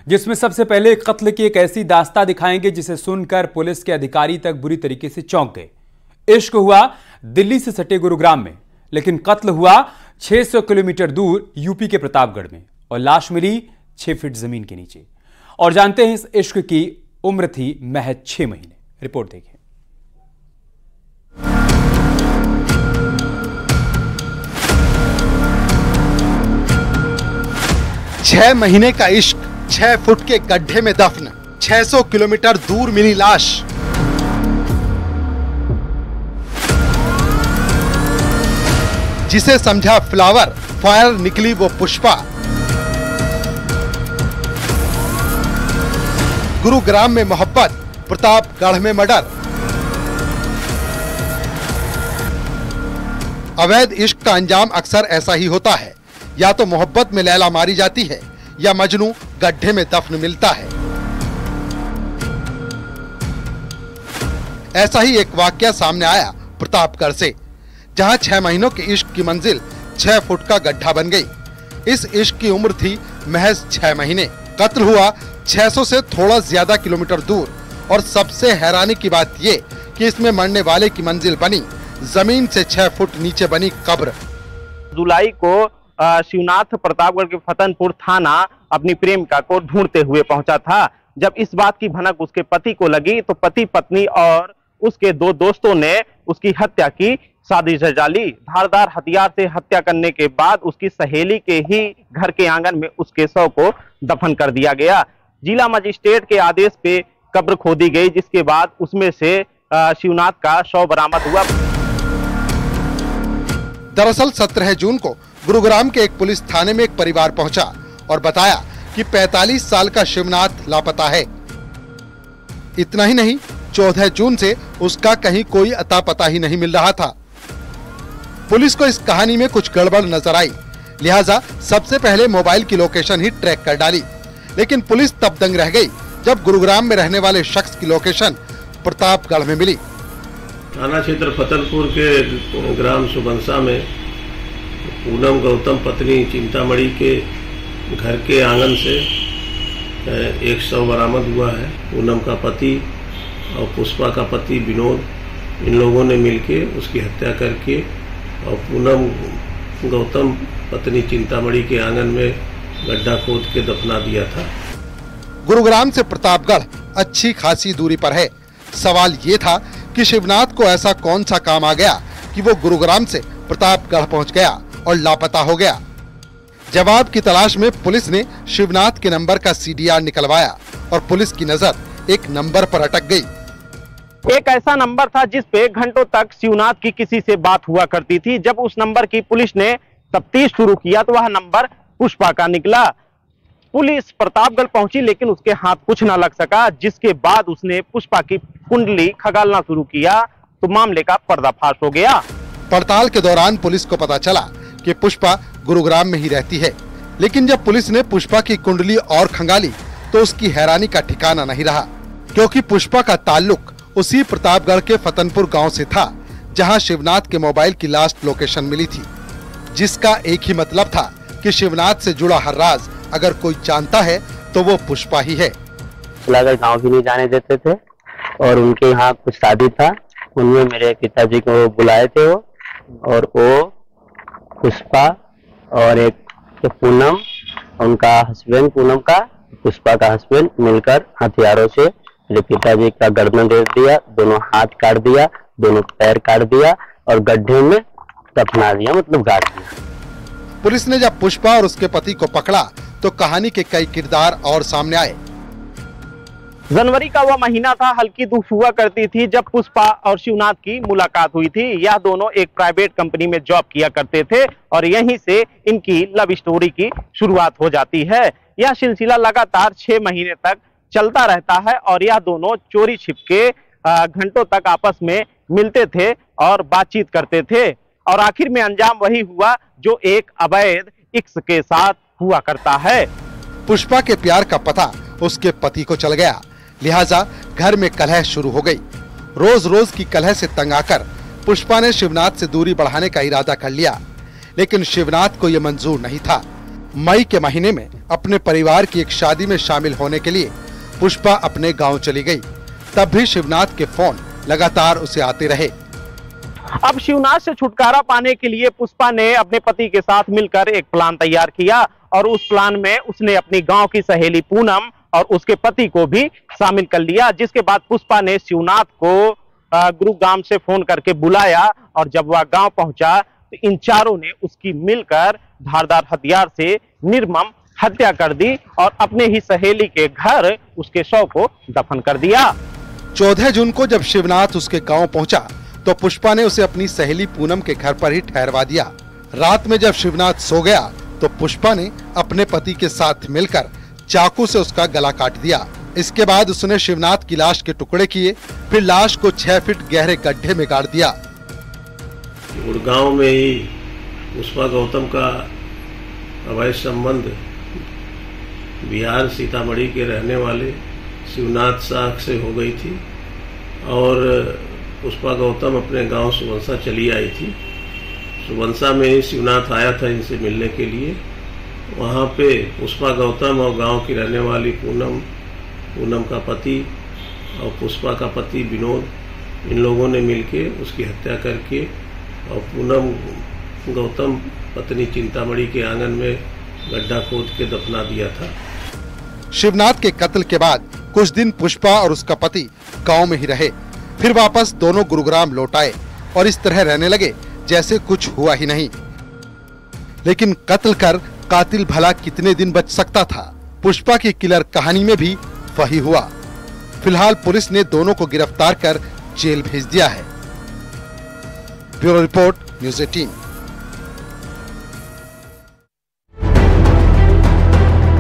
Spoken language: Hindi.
जिसमें सबसे पहले कत्ल की एक ऐसी दास्तां दिखाएंगे जिसे सुनकर पुलिस के अधिकारी तक बुरी तरीके से चौंक गए। इश्क हुआ दिल्ली से सटे गुरुग्राम में, लेकिन कत्ल हुआ 600 किलोमीटर दूर यूपी के प्रतापगढ़ में और लाश मिली 6 फीट जमीन के नीचे। और जानते हैं इस इश्क की उम्र थी महज 6 महीने। रिपोर्ट देखिए। 6 महीने का इश्क, 6 फुट के गड्ढे में दफन, 600 किलोमीटर दूर मिली लाश। जिसे समझा फ्लावर, फायर निकली वो पुष्पा। गुरुग्राम में मोहब्बत, प्रतापगढ़ में मर्डर। अवैध इश्क का अंजाम अक्सर ऐसा ही होता है, या तो मोहब्बत में लैला मारी जाती है या मजनू गड्ढे में दफन मिलता है। ऐसा ही एक वाकया सामने आया प्रतापगढ़ से, जहां 6 महीनों के इश्क की मंजिल 6 फुट का गड्ढा बन गई। इस इश्क की उम्र थी महज 6 महीने। कत्ल हुआ 600 से थोड़ा ज्यादा किलोमीटर दूर, और सबसे हैरानी की बात ये कि इसमें मरने वाले की मंजिल बनी जमीन से 6 फुट नीचे बनी कब्र। जुलाई को शिवनाथ प्रतापगढ़ के फतनपुर थाना अपनी प्रेमिका को ढूंढते हुए पहुंचा था। जब इस बात की भनक उसके पति को लगी तो पति पत्नी और उसके 2 दोस्तों ने उसकी हत्या की साजिश रचाली। धारदार हथियार से हत्या करने के बाद उसकी सहेली के ही घर के आंगन में उसके शव को दफन कर दिया गया। जिला मजिस्ट्रेट के आदेश पे कब्र खोदी गई, जिसके बाद उसमें से शिवनाथ का शव बरामद हुआ। दरअसल 17 जून को गुरुग्राम के एक पुलिस थाने में एक परिवार पहुंचा और बताया कि 45 साल का शिवनाथ लापता है। इतना ही नहीं, 14 जून से उसका कहीं कोई अता पता ही नहीं मिल रहा था। पुलिस को इस कहानी में कुछ गड़बड़ नजर आई, लिहाजा सबसे पहले मोबाइल की लोकेशन ही ट्रैक कर डाली। लेकिन पुलिस तब दंग रह गई जब गुरुग्राम में रहने वाले शख्स की लोकेशन प्रतापगढ़ में मिली। थाना क्षेत्र फतनपुर के ग्राम सुबंसा में पूनम गौतम पत्नी चिंतामणि के घर के आंगन से एक शव बरामद हुआ है। पूनम का पति और पुष्पा का पति विनोद, इन लोगों ने मिलके उसकी हत्या करके और पूनम गौतम पत्नी चिंतामणि के आंगन में गड्ढा खोद के दफना दिया था। गुरुग्राम से प्रतापगढ़ अच्छी खासी दूरी पर है। सवाल ये था कि शिवनाथ को ऐसा कौन सा काम आ गया कि वो गुरुग्राम से प्रतापगढ़ पहुंच गया और लापता हो गया। जवाब की तलाश में पुलिस ने शिवनाथ के नंबर का CDR निकलवाया और पुलिस की नजर एक नंबर पर अटक गई। एक ऐसा नंबर था जिस पे घंटों तक शिवनाथ की किसी से बात हुआ करती थी। जब उस नंबर की पुलिस ने तफ्तीश शुरू किया तो वह नंबर पुष्पा का निकला। पुलिस प्रतापगढ़ पहुंची, लेकिन उसके हाथ कुछ न लग सका, जिसके बाद उसने पुष्पा की कुंडली खगालना शुरू किया तो मामले का पर्दाफाश हो गया। पड़ताल के दौरान पुलिस को पता चला कि पुष्पा गुरुग्राम में ही रहती है, लेकिन जब पुलिस ने पुष्पा की कुंडली और खंगाली तो उसकी हैरानी का ठिकाना नहीं रहा, क्योंकि पुष्पा का ताल्लुक उसी प्रतापगढ़ के फतनपुर गांव से था जहां शिवनाथ के मोबाइल की लास्ट लोकेशन मिली थी, जिसका एक ही मतलब था कि शिवनाथ से जुड़ा हर राज अगर कोई जानता है तो वो पुष्पा ही है। गांव भी नहीं जाने देते थे और उनके यहाँ कुछ शादी था, उनमें मेरे पिताजी को बुलाए थे वो, और वो पुष्पा और एक तो पूनम, उनका हस्बैंड पूनम का, पुष्पा का हस्बैंड मिलकर हथियारों से मेरे पिताजी का गर्दन रेत दिया, दोनों हाथ काट दिया, दोनों पैर काट दिया और गड्ढे में दफना दिया, मतलब गाड़ दिया। पुलिस ने जब पुष्पा और उसके पति को पकड़ा तो कहानी के कई किरदार और सामने आए। जनवरी का वह महीना था, हल्की धूप हुआ करती थी जब पुष्पा और शिवनाथ की मुलाकात हुई थी। यह दोनों एक प्राइवेट कंपनी में जॉब किया करते थे और यहीं से इनकी लव स्टोरी की शुरुआत हो जाती है। यह सिलसिला लगातार 6 महीने तक चलता रहता है और यह दोनों चोरी छिपके घंटों तक आपस में मिलते थे और बातचीत करते थे, और आखिर में अंजाम वही हुआ जो एक अवैध इश्क के साथ हुआ करता है। पुष्पा के प्यार का पता उसके पति को चल गया, लिहाजा घर में कलह शुरू हो गई। रोज रोज की कलह से तंग आकर पुष्पा ने शिवनाथ से दूरी बढ़ाने का इरादा कर लिया, लेकिन शिवनाथ को यह मंजूर नहीं था। मई के महीने में अपने परिवार की एक शादी में शामिल होने के लिए पुष्पा अपने गांव चली गई। तब भी शिवनाथ के फोन लगातार उसे आते रहे। अब शिवनाथ से छुटकारा पाने के लिए पुष्पा ने अपने पति के साथ मिलकर एक प्लान तैयार किया और उस प्लान में उसने अपनी गांव की सहेली पूनम और उसके पति को भी शामिल कर लिया। जिसके बाद पुष्पा ने शिवनाथ को गुरुग्राम से फोन करके बुलाया और जब वह गांव पहुंचा तो इन चारों ने उसकी मिलकर धारदार हथियार से निर्मम हत्या कर दी और अपने ही सहेली के घर उसके शव को दफन कर दिया। 14 जून को जब शिवनाथ उसके गांव पहुंचा तो पुष्पा ने उसे अपनी सहेली पूनम के घर पर ही ठहरवा दिया। रात में जब शिवनाथ सो गया तो पुष्पा ने अपने पति के साथ मिलकर चाकू से उसका गला काट दिया। इसके बाद उसने शिवनाथ की लाश के टुकड़े किए, फिर लाश को 6 फीट गहरे गड्ढे में गाड़ दिया। गुड़गांव में ही पुष्पा गौतम का अवैध संबंध बिहार सीतामढ़ी के रहने वाले शिवनाथ शाह से हो गई थी और पुष्पा गौतम अपने गांव सुबंसा चली आई थी। सुबंसा में ही शिवनाथ आया था इनसे मिलने के लिए। वहां पे पुष्पा गौतम और गांव की रहने वाली पूनम का पति और पुष्पा का पति विनोद, इन लोगों ने मिलके उसकी हत्या करके और पूनम गौतम पत्नी चिंतामणि के आंगन में गड्ढा खोद के दफना दिया था। शिवनाथ के कत्ल के बाद कुछ दिन पुष्पा और उसका पति गांव में ही रहे, फिर वापस दोनों गुरुग्राम लौट आए और इस तरह रहने लगे जैसे कुछ हुआ ही नहीं। लेकिन कत्ल कर कातिल भला कितने दिन बच सकता था? पुष्पा की किलर कहानी में भी वही हुआ। फिलहाल पुलिस ने दोनों को गिरफ्तार कर जेल भेज दिया है। Bureau report, news 18।